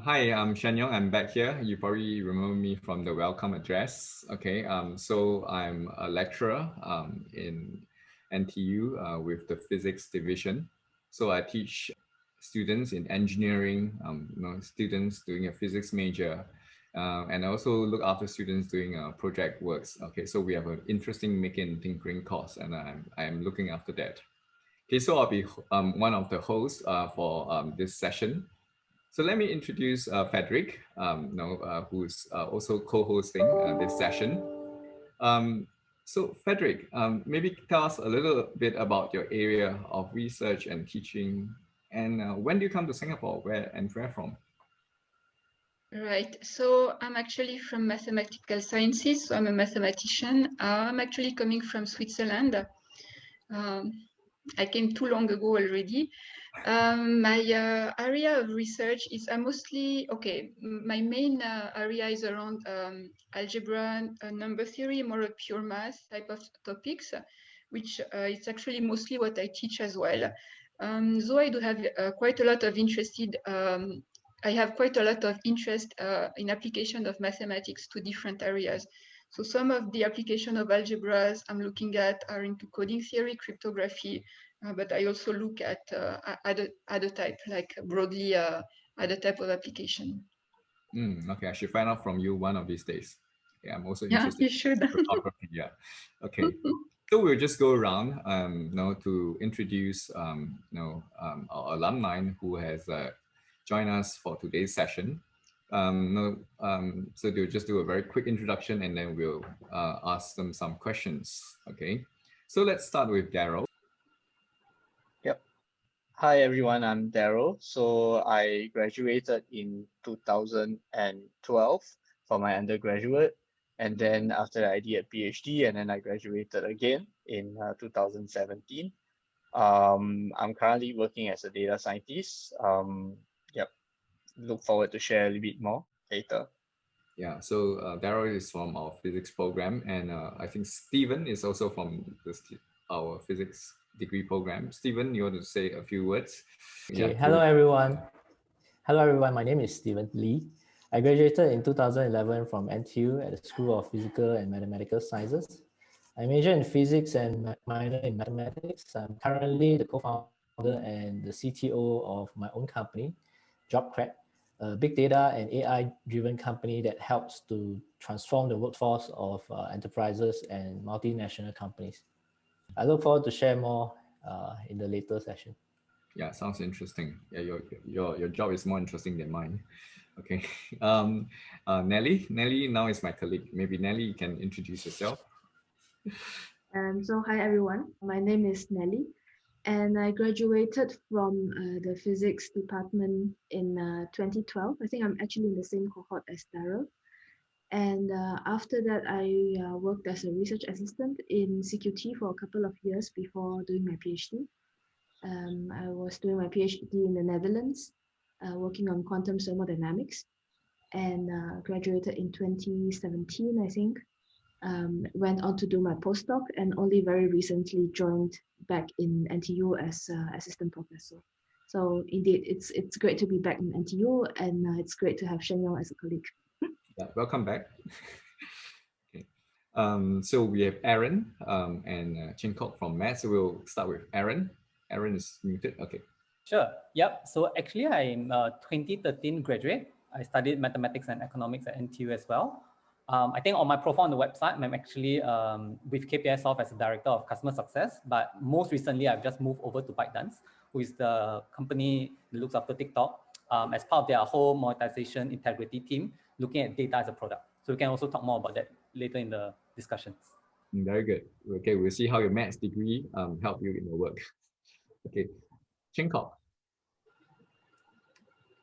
Hi, I'm Shenyong. I'm back here. You probably remember me from the welcome address. Okay, so I'm a lecturer in NTU with the physics division. So I teach students in engineering, students doing a physics major, and I also look after students doing project works. Okay, so we have an interesting making and tinkering course, and I'm looking after that. Okay, so I'll be one of the hosts for this session. So let me introduce Frederick, who's also co-hosting this session. So Frederick, maybe tell us a little bit about your area of research and teaching, and when do you come to Singapore, where from? Right. So I'm actually from mathematical sciences. So I'm a mathematician. I'm actually coming from Switzerland. I came too long ago already. My area of research is my main area is around algebra, number theory, more of pure math type of topics, which it's actually mostly what I teach as well. Though I do have quite a lot of I have quite a lot of interest in application of mathematics to different areas. So some of the application of algebras I'm looking at are into coding theory, cryptography, but I also look at other type, like broadly other type of application. Okay, I should find out from you one of these days. Yeah, I'm also Yeah, interested you should. in cryptography. Yeah. Okay. So we'll just go around, to introduce, our alumni who has joined us for today's session. So they'll just do a very quick introduction, and then we'll ask them some questions. Okay. So let's start with Daryl. Yep. Hi everyone, I'm Daryl. So I graduated in 2012 for my undergraduate, and then after that I did a PhD, and then I graduated again in 2017. I'm currently working as a data scientist. Yep. Look forward to share a little bit more later. Yeah, so Daryl is from our physics program, and I think Stephen is also from our physics degree program. Stephen, you want to say a few words? Okay, hello everyone. Hello everyone, my name is Stephen Lee. I graduated in 2011 from NTU at the School of Physical and Mathematical Sciences. I majored in physics and minor in mathematics. I'm currently the co-founder and the CTO of my own company, JobCrack, a big data and AI-driven company that helps to transform the workforce of enterprises and multinational companies. I look forward to share more in the later session. Yeah, sounds interesting. Yeah, your job is more interesting than mine. Okay. Nelly now is my colleague. Maybe Nelly, you can introduce yourself. So hi everyone, my name is Nelly, and I graduated from the physics department in 2012. I think I'm actually in the same cohort as Daryl. And after that, I worked as a research assistant in CQT for a couple of years before doing my PhD. I was doing my PhD in the Netherlands, working on quantum thermodynamics, and graduated in 2017, I think. Went on to do my postdoc, and only very recently joined back in NTU as assistant professor. So indeed, it's great to be back in NTU, and it's great to have Shenyong as a colleague. Yeah, welcome back. Okay. So we have Aaron and Chin Kok from Maths. So we'll start with Aaron. Aaron is muted. Okay. Sure. Yep. So actually, I'm a 2013 graduate. I studied mathematics and economics at NTU as well. I think on my profile on the website, I'm actually with KPISoft as a director of customer success. But most recently, I've just moved over to ByteDance, who is the company that looks after TikTok as part of their whole monetization integrity team, looking at data as a product. So we can also talk more about that later in the discussions. Very good. Okay, we'll see how your maths degree help you in your work. Okay, Chin Kok.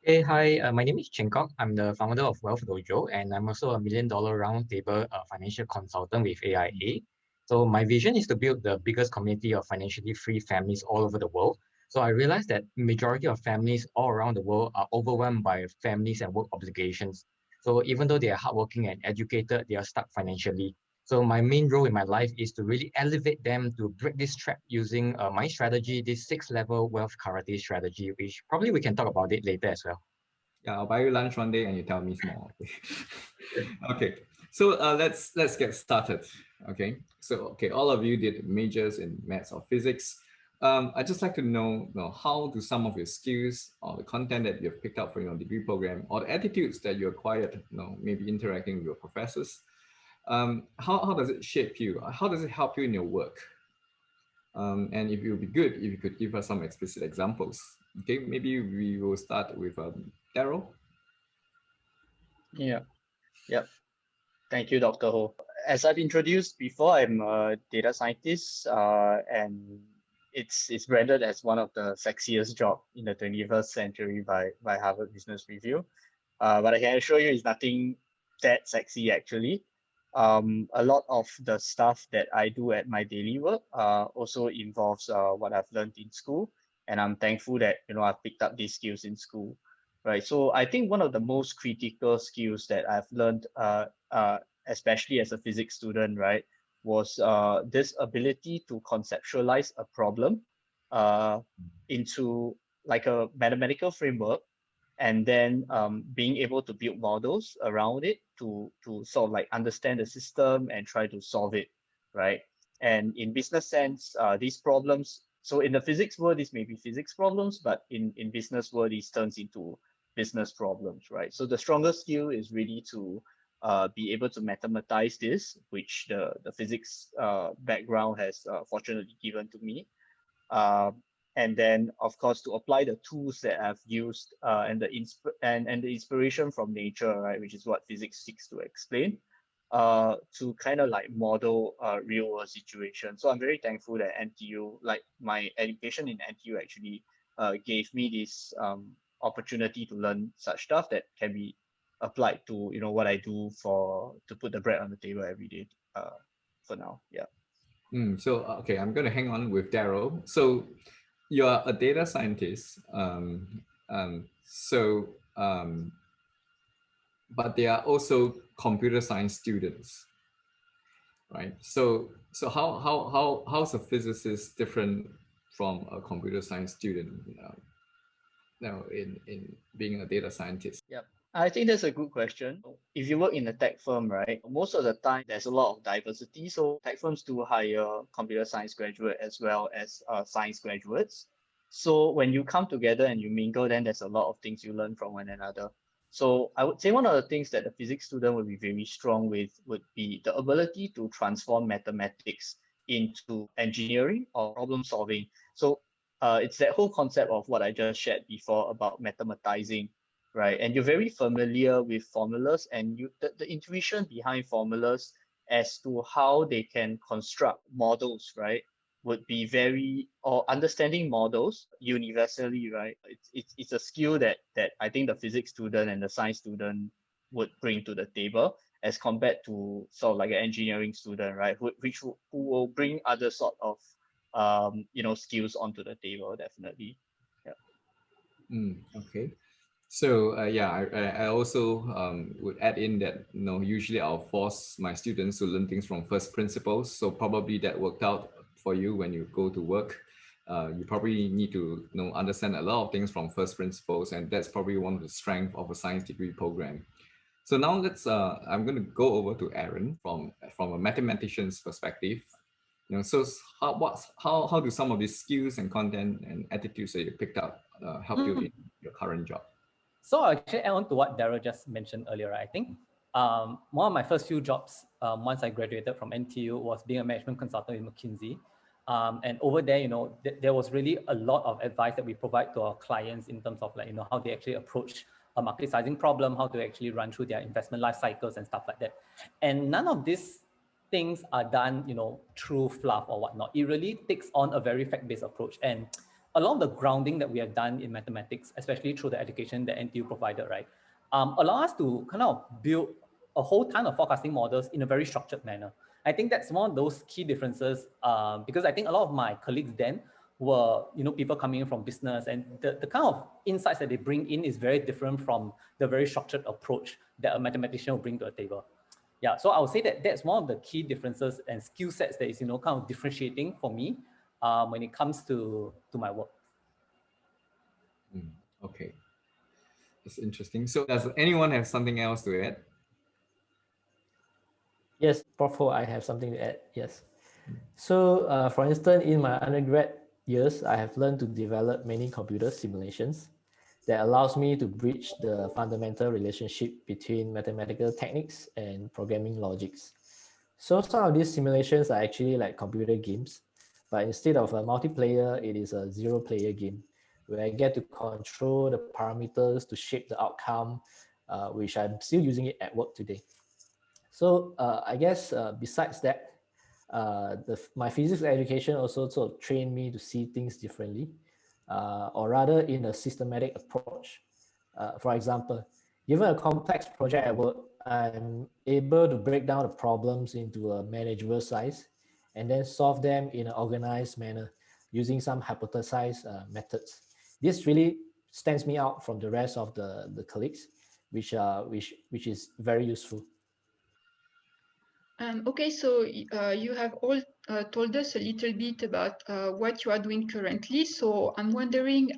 Hey, hi, my name is Cheng Kok. I'm the founder of Wealth Dojo, and I'm also a $1 Million Roundtable financial consultant with AIA. So my vision is to build the biggest community of financially free families all over the world. So I realized that majority of families all around the world are overwhelmed by families and work obligations. So even though they are hardworking and educated, they are stuck financially. So my main role in my life is to really elevate them to break this trap using my strategy, this 6-level wealth karate strategy, which probably we can talk about it later as well. Yeah, I'll buy you lunch one day and you tell me small. Okay, so let's get started. Okay, so all of you did majors in maths or physics. I'd just like to know, how do some of your skills or the content that you've picked up from your degree program or the attitudes that you acquired, maybe interacting with your professors, how does it shape you? How does it help you in your work? And if it would be good if you could give us some explicit examples. Okay, maybe we will start with Daryl. Yeah. Yep. Thank you, Dr. Ho. As I've introduced before, I'm a data scientist, and it's branded as one of the sexiest job in the 21st century by Harvard Business Review. But I can assure you, it's nothing that sexy actually. A lot of the stuff that I do at my daily work also involves what I've learned in school, and I'm thankful that I've picked up these skills in school. Right. So I think one of the most critical skills that I've learned, especially as a physics student, right, was this ability to conceptualize a problem into like a mathematical framework, and then being able to build models around it to sort of like understand the system and try to solve it, right? And in business sense, these problems, so in the physics world, this may be physics problems, but in business world, this turns into business problems, right? So the strongest skill is really to be able to mathematize this, which the physics background has fortunately given to me. And then, of course, to apply the tools that I've used and the inspiration from nature, right, which is what physics seeks to explain, to kind of like model real world situations. So I'm very thankful that NTU, like my education in NTU, actually gave me this opportunity to learn such stuff that can be applied to what I do to put the bread on the table every day. For now, yeah. So okay, I'm going to hang on with Daryl. So you're a data scientist. But they are also computer science students, right? So how's a physicist different from a computer science student? In being a data scientist. Yep. I think that's a good question. If you work in a tech firm, right, most of the time there's a lot of diversity. So tech firms do hire computer science graduate as well as science graduates. So when you come together and you mingle, then there's a lot of things you learn from one another. So I would say one of the things that a physics student would be very strong with would be the ability to transform mathematics into engineering or problem solving. So it's that whole concept of what I just shared before about mathematizing, right? And you're very familiar with formulas, and the intuition behind formulas as to how they can construct models, right, would be or understanding models universally, right? It's a skill that I think the physics student and the science student would bring to the table as compared to sort of like an engineering student, right? Who will bring other sort of skills onto the table, definitely. Yeah. Okay. So I also would add in that usually I'll force my students to learn things from first principles. So probably that worked out for you when you go to work. You probably need to understand a lot of things from first principles, and that's probably one of the strengths of a science degree program. So now I'm going to go over to Aaron from a mathematician's perspective. So how do some of these skills and content and attitudes that you picked up help you in your current job? So I'll actually add on to what Daryl just mentioned earlier. I think one of my first few jobs once I graduated from NTU was being a management consultant with McKinsey. And over there, there was really a lot of advice that we provide to our clients in terms of how they actually approach a market sizing problem, how to actually run through their investment life cycles and stuff like that. And none of these things are done, through fluff or whatnot. It really takes on a very fact-based approach. And a lot of the grounding that we have done in mathematics, especially through the education that NTU provided, right, allow us to kind of build a whole ton of forecasting models in a very structured manner. I think that's one of those key differences because I think a lot of my colleagues then were, people coming in from business, and the kind of insights that they bring in is very different from the very structured approach that a mathematician will bring to the table. Yeah, so I would say that that's one of the key differences and skill sets that is, kind of differentiating for me when it comes to my work. Okay. That's interesting. So does anyone have something else to add? Yes, Prof. Ho, I have something to add. Yes. So, for instance, in my undergrad years, I have learned to develop many computer simulations that allows me to bridge the fundamental relationship between mathematical techniques and programming logics. So some of these simulations are actually like computer games, but instead of a multiplayer, it is a zero-player game where I get to control the parameters to shape the outcome, which I'm still using it at work today. So I guess besides that, my physics education also sort of trained me to see things differently, or rather in a systematic approach. For example, given a complex project at work, I'm able to break down the problems into a manageable size and then solve them in an organized manner using some hypothesized methods. This really stands me out from the rest of the colleagues, which is very useful. Okay, so you have all told us a little bit about what you are doing currently. So I'm wondering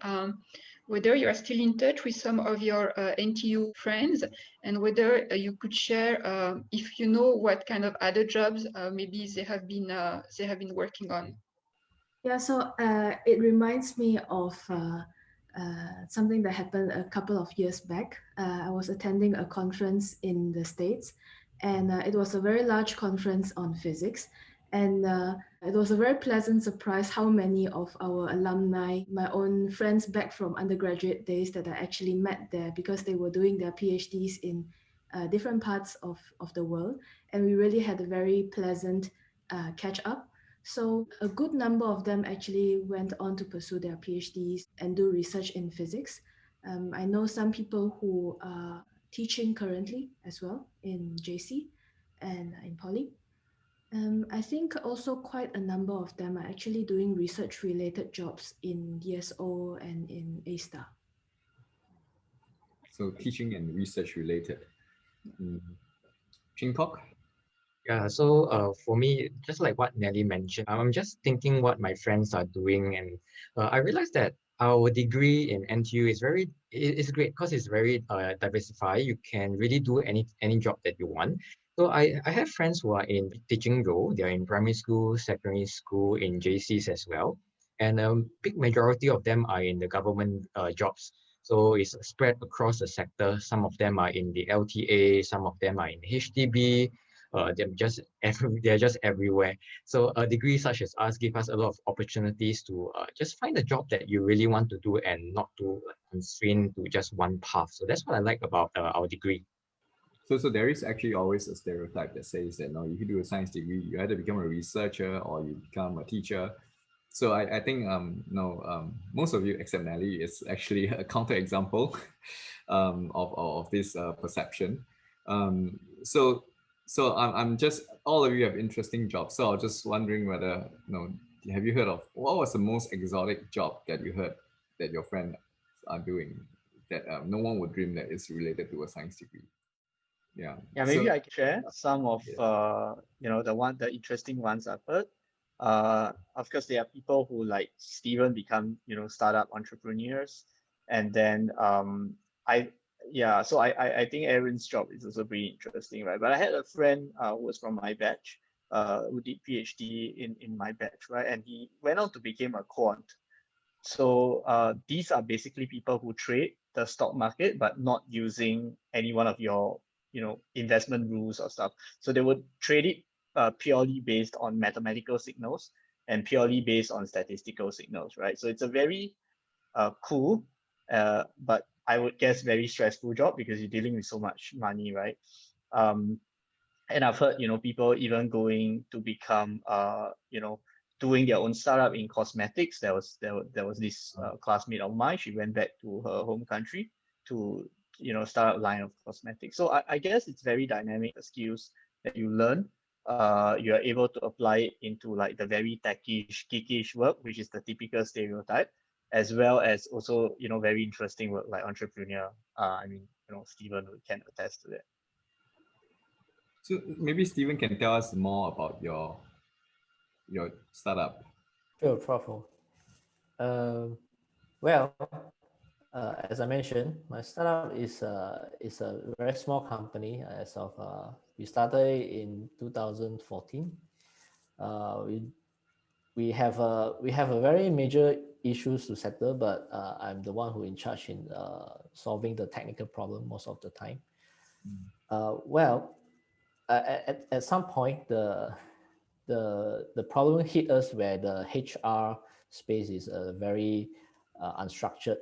whether you are still in touch with some of your NTU friends, and whether you could share if you know what kind of other jobs maybe they have been working on. Yeah, so it reminds me of something that happened a couple of years back. I was attending a conference in the States, and it was a very large conference on physics. And it was a very pleasant surprise how many of our alumni, my own friends back from undergraduate days, that I actually met there because they were doing their PhDs in different parts of the world. And we really had a very pleasant catch up. So a good number of them actually went on to pursue their PhDs and do research in physics. I know some people who are teaching currently as well in JC and in Poly. I think also quite a number of them are actually doing research-related jobs in DSO and in A-Star. So teaching and research related. Chinkok? Yeah, so for me, just like what Nelly mentioned, I'm just thinking what my friends are doing, and I realized that our degree in NTU is it's great because it's very diversified. You can really do any job that you want. So I have friends who are in teaching role. They are in primary school, secondary school, in JCs as well, and big majority of them are in the government jobs. So it's spread across the sector. Some of them are in the LTA, some of them are in HDB. They're just everywhere. So a degree such as us give us a lot of opportunities to just find a job that you really want to do and not to constrain to just one path. So that's what I like about our degree. So there is actually always a stereotype that says that no, if you do a science degree, you either become a researcher or you become a teacher. So I think most of you except Nelly is actually a counterexample of this perception. So I'm just, all of you have interesting jobs. So I was just wondering whether, have you heard of, what was the most exotic job that you heard that your friends are doing that no one would dream that is related to a science degree? Yeah. Maybe I can share some of the interesting ones I've heard. Of course, there are people who, like Steven, become startup entrepreneurs, and then I think Aaron's job is also pretty interesting, right? But I had a friend who was from my batch, who did PhD in my batch, right? And he went on to become a quant. So these are basically people who trade the stock market, but not using any one of your investment rules or stuff. So they would trade it purely based on mathematical signals and purely based on statistical signals, right? So it's a very cool, but I would guess very stressful job because you're dealing with so much money, right? And I've heard people even going to become doing their own startup in cosmetics. There was this classmate of mine. She went back to her home country to start a line of cosmetics. So I guess it's very dynamic, the skills that you learn. You are able to apply it into like the very techish, geekish work, which is the typical stereotype, as well as also very interesting work like entrepreneur. Steven can attest to that. So maybe Steven can tell us more about your startup. Sure, Prof. Well, As I mentioned, my startup is a very small company. As of we started in 2014. We have a very major issues to settle, but I'm the one who in charge in solving the technical problem most of the time. Well, at some point the problem hit us where the HR space is a very unstructured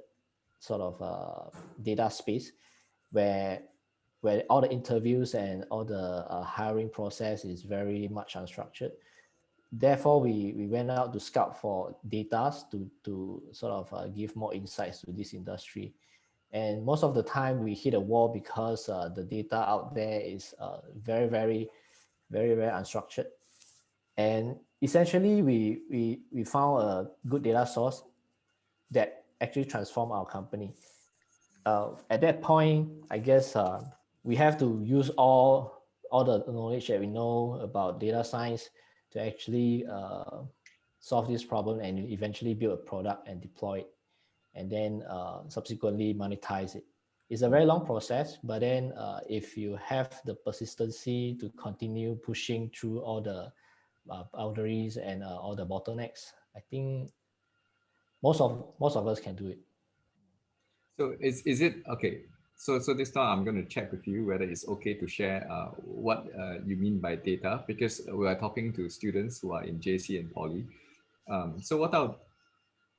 sort of data space where all the interviews and all the hiring process is very much unstructured. Therefore, we went out to scout for data to sort of give more insights to this industry. And most of the time we hit a wall because the data out there is very unstructured. And essentially we found a good data source that actually transformed our company. At that point, I guess we have to use all the knowledge that we know about data science to actually solve this problem and eventually build a product and deploy it, and then subsequently monetize it. It's a very long process, but then if you have the persistency to continue pushing through all the boundaries and all the bottlenecks, I think most of us can do it. So is it okay? So this time I'm going to check with you whether it's okay to share what you mean by data, because we are talking to students who are in JC and Poly. So what I'll,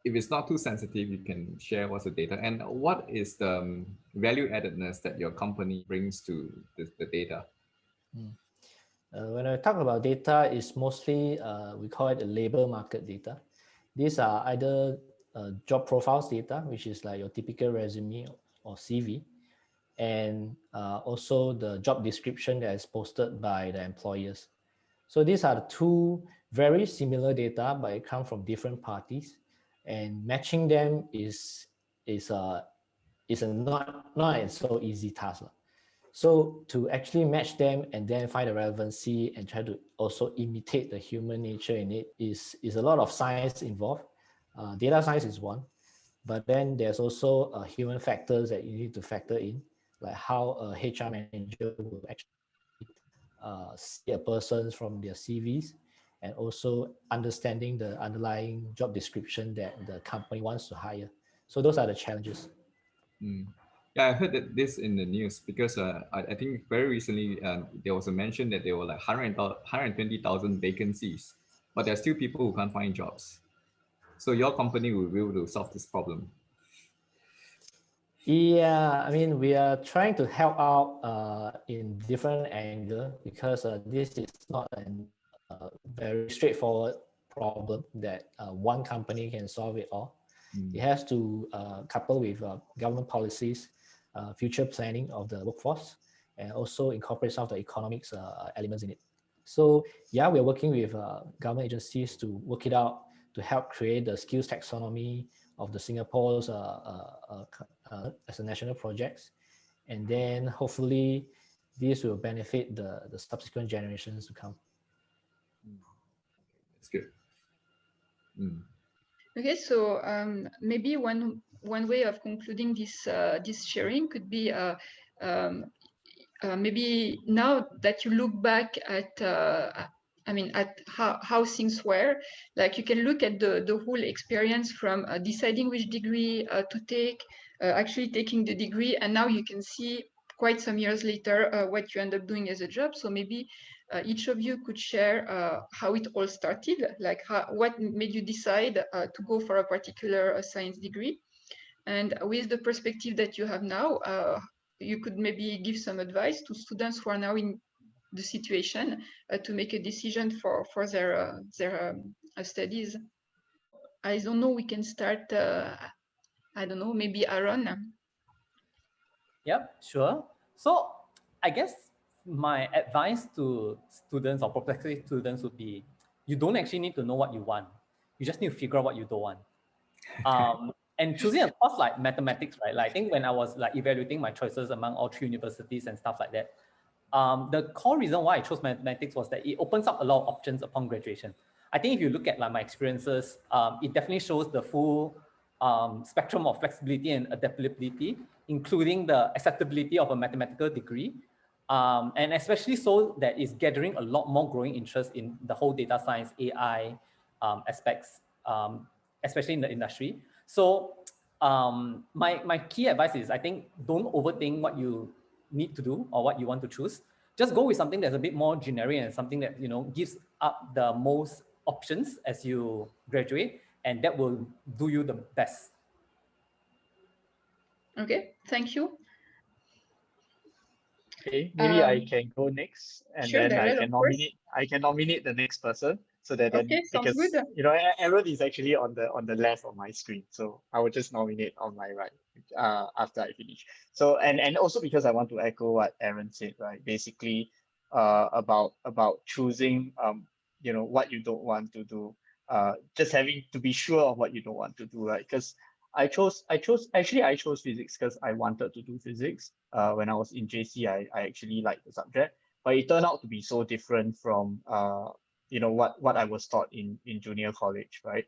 if it's not too sensitive, you can share what's the data and what is the value addedness that your company brings to the data. When I talk about data, it's mostly we call it the labor market data. These are either job profiles data, which is like your typical resume or CV, and also the job description that is posted by the employers. So these are the two very similar data, but it comes from different parties, and matching them is a not so easy task. So to actually match them and then find the relevancy and try to also imitate the human nature in it is a lot of science involved. Data science is one, but then there's also human factors that you need to factor in, like how a HR manager will actually see a person from their CVs, and also understanding the underlying job description that the company wants to hire. So those are the challenges. Yeah, I heard that this in the news because I think very recently there was a mention that there were like 120,000 vacancies, but there are still people who can't find jobs. So your company will be able to solve this problem. Yeah, I mean, we are trying to help out in different angle because this is not a very straightforward problem that one company can solve it all. It has to couple with government policies, future planning of the workforce, and also incorporate some of the economics elements in it. So yeah, we're working with government agencies to work it out to help create the skills taxonomy of the Singapore's as a national projects, and then hopefully this will benefit the subsequent generations to come. That's good. Okay, so maybe one way of concluding this sharing could be maybe now that you look back at at how things were, like you can look at the whole experience from deciding which degree to take, actually taking the degree, and now you can see quite some years later what you end up doing as a job. So maybe each of you could share how it all started, like what made you decide to go for a particular science degree, and with the perspective that you have now, you could maybe give some advice to students who are now in the situation to make a decision for their studies. I don't know, we can start, I don't know, maybe Aaron. Yep, sure. So I guess my advice to students or prospective students would be, you don't actually need to know what you want. You just need to figure out what you don't want. And choosing a course like mathematics, right? Like I think when I was like evaluating my choices among all 3 universities and stuff like that, the core reason why I chose mathematics was that it opens up a lot of options upon graduation. I think if you look at like my experiences, it definitely shows the full spectrum of flexibility and adaptability, including the acceptability of a mathematical degree. And especially so that is gathering a lot more growing interest in the whole data science, AI aspects, especially in the industry. So my key advice is, I think, don't overthink what you need to do or what you want to choose. Just go with something that's a bit more generic and something that, gives up the most options as you graduate, and that will do you the best. Okay, thank you. Okay, maybe I can go next, and Sure, then I Daryl, can of course. nominate the next person, so that then, Okay, sounds because good. Aaron is actually on the left of my screen, so I will just nominate on my right after I finish. So and also because I want to echo what Aaron said, right? Basically, about choosing what you don't want to do, just having to be sure of what you don't want to do, right? Because I chose physics because I wanted to do physics. When I was in JC, I actually liked the subject, but it turned out to be so different from what I was taught in junior college, right?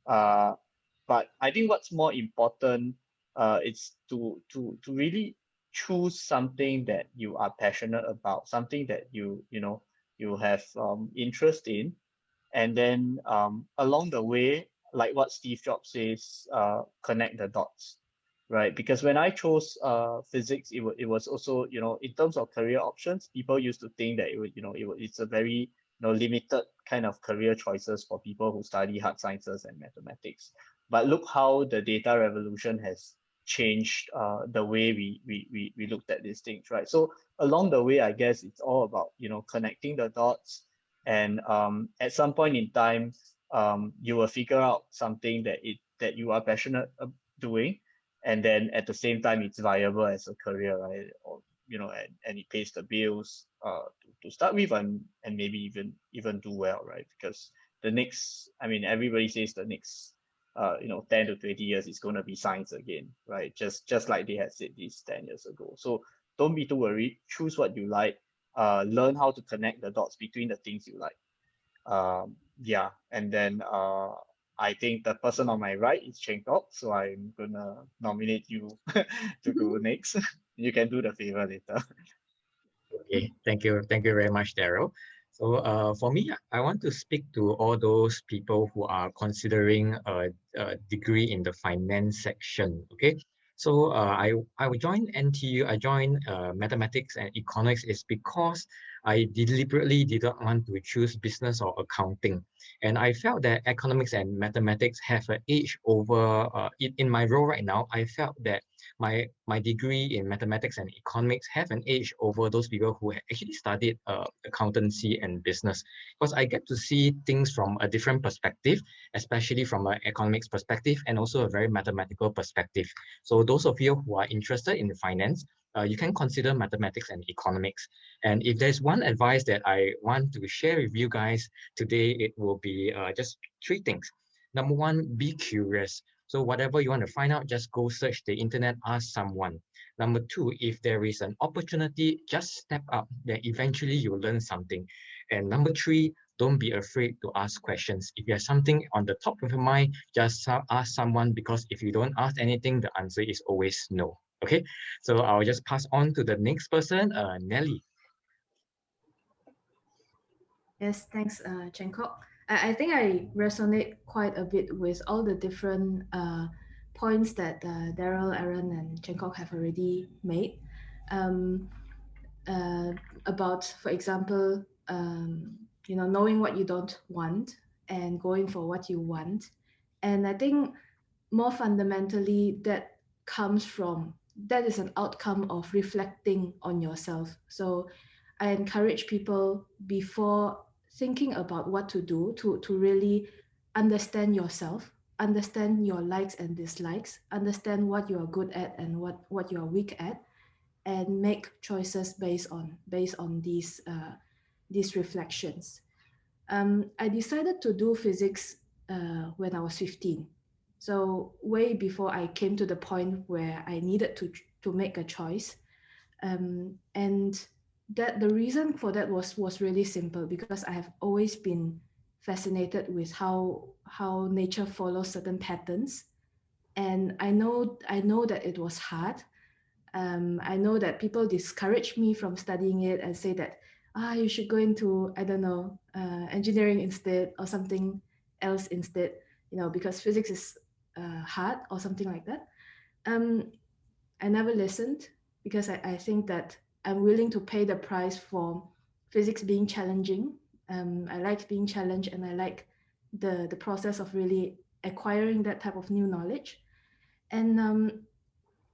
But I think what's more important is to really choose something that you are passionate about, something that you have interest in, and then along the way, like what Steve Jobs says, connect the dots, right? Because when I chose physics, it was also, in terms of career options, people used to think that it's a very limited kind of career choices for people who study hard sciences and mathematics. But look how the data revolution has changed the way we looked at these things, right? So along the way, I guess it's all about connecting the dots, and at some point in time, you will figure out something that you are passionate doing, and then at the same time it's viable as a career, right? Or and it pays the bills to start with, and maybe even do well, right? Because the next, I mean, everybody says the next 10 to 20 years is going to be science again, right? Just like they had said this 10 years ago. So don't be too worried. Choose what you like. Learn how to connect the dots between the things you like. Yeah, and then I think the person on my right is Cheng Kok, so I'm gonna nominate you to go next. You can do the favor later. Okay, thank you very much, Daryl. So for me, I want to speak to all those people who are considering a degree in the finance section. Okay, so I will join NTU. I joined mathematics and economics is because I deliberately didn't want to choose business or accounting, and I felt that economics and mathematics have an edge over. In my role right now, I felt that my degree in mathematics and economics have an edge over those people who actually studied accountancy and business, because I get to see things from a different perspective, especially from an economics perspective and also a very mathematical perspective. So those of you who are interested in finance, you can consider mathematics and economics. And if there's one advice that I want to share with you guys today, it will be just three things. Number one, be curious. So whatever you want to find out, just go search the internet, ask someone. Number two, if there is an opportunity, just step up, then eventually you'll learn something. And number three, don't be afraid to ask questions. If you have something on the top of your mind, just ask someone, because if you don't ask anything, the answer is always no. Okay, so I'll just pass on to the next person, Nelly. Yes, thanks, Cheng Kok. I think I resonate quite a bit with all the different points that Daryl, Aaron, and Cheng Kok have already made. About, for example, knowing what you don't want and going for what you want. And I think more fundamentally, that is an outcome of reflecting on yourself. So I encourage people, before thinking about what to do, to really understand yourself, understand your likes and dislikes, understand what you are good at and what you are weak at, and make choices based on these reflections. I decided to do physics when I was 15. So way before I came to the point where I needed to make a choice. And that the reason for that was really simple, because I have always been fascinated with how nature follows certain patterns. And I know that it was hard. I know that people discourage me from studying it and say that, you should go into, I don't know, engineering instead or something else instead, because physics is hard or something like that. I never listened because I think that I'm willing to pay the price for physics being challenging. I like being challenged, and I like the process of really acquiring that type of new knowledge. And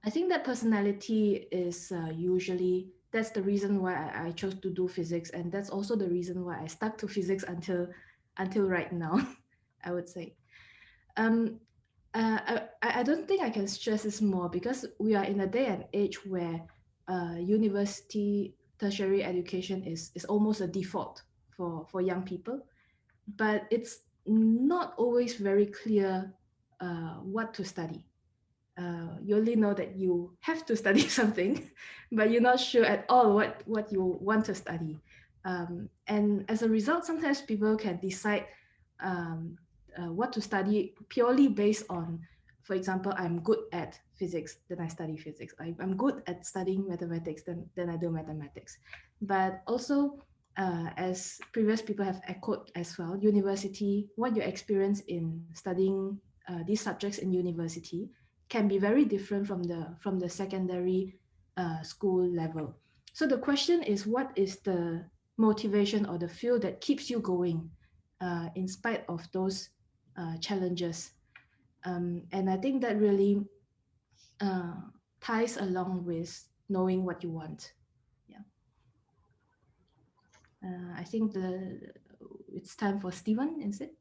I think that personality is usually, that's the reason why I chose to do physics, and that's also the reason why I stuck to physics until right now, I would say. I don't think I can stress this more, because we are in a day and age where university tertiary education is almost a default for young people, but it's not always very clear what to study. You only know that you have to study something, but you're not sure at all what you want to study. And as a result, sometimes people can decide what to study purely based on, for example, I'm good at physics, then I study physics. I'm good at studying mathematics, then I do mathematics. But also, as previous people have echoed as well, university, what you experience in studying these subjects in university can be very different from the secondary school level. So the question is, what is the motivation or the fuel that keeps you going in spite of those challenges? And I think that really ties along with knowing what you want. Yeah. I think it's time for Stephen, is it?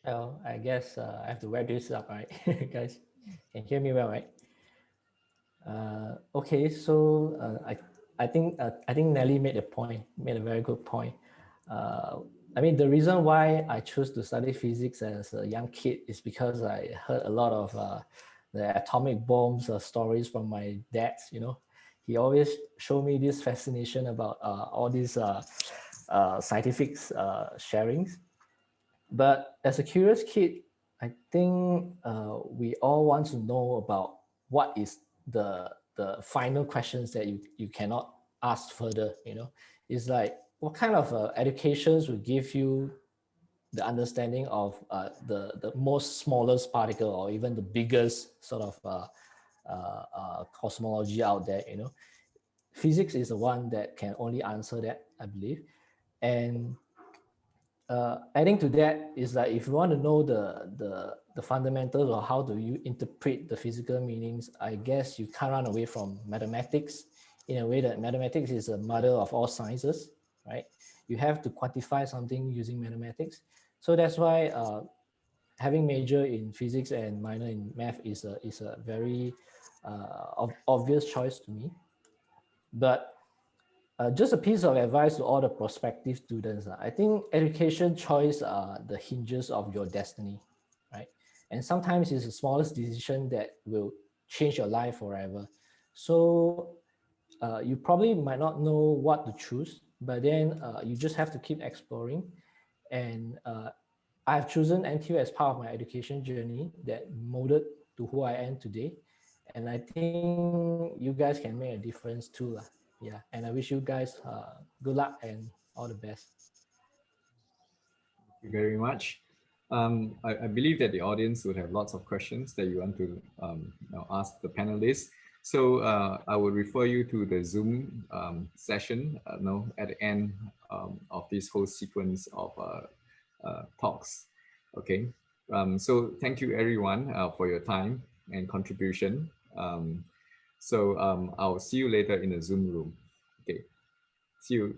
Well, I guess I have to wrap this up, right? Guys, can hear me well, right? Okay, so I think Nelly made a very good point. I mean, the reason why I chose to study physics as a young kid is because I heard a lot of the atomic bombs stories from my dad. He always showed me this fascination about all these scientific sharings. But as a curious kid, I think we all want to know about what is the final questions that you cannot ask further. It's like, what kind of educations will give you the understanding of the most smallest particle, or even the biggest sort of cosmology out there. Physics is the one that can only answer that, I believe. And adding to that is that if you want to know the fundamentals of how do you interpret the physical meanings, I guess you can't run away from mathematics, in a way that mathematics is the mother of all sciences, right? You have to quantify something using mathematics. So that's why having major in physics and minor in math is a very obvious choice to me. But just a piece of advice to all the prospective students. I think education choice are the hinges of your destiny, right? And sometimes it's the smallest decision that will change your life forever. So you probably might not know what to choose, but then you just have to keep exploring. And I've chosen NTU as part of my education journey that molded to who I am today. And I think you guys can make a difference too. Yeah, and I wish you guys good luck and all the best. Thank you very much. I believe that the audience would have lots of questions that you want to ask the panelists. So I will refer you to the Zoom session at the end of this whole sequence of talks. Okay. So thank you everyone for your time and contribution. So I'll see you later in the Zoom room. Okay. See you.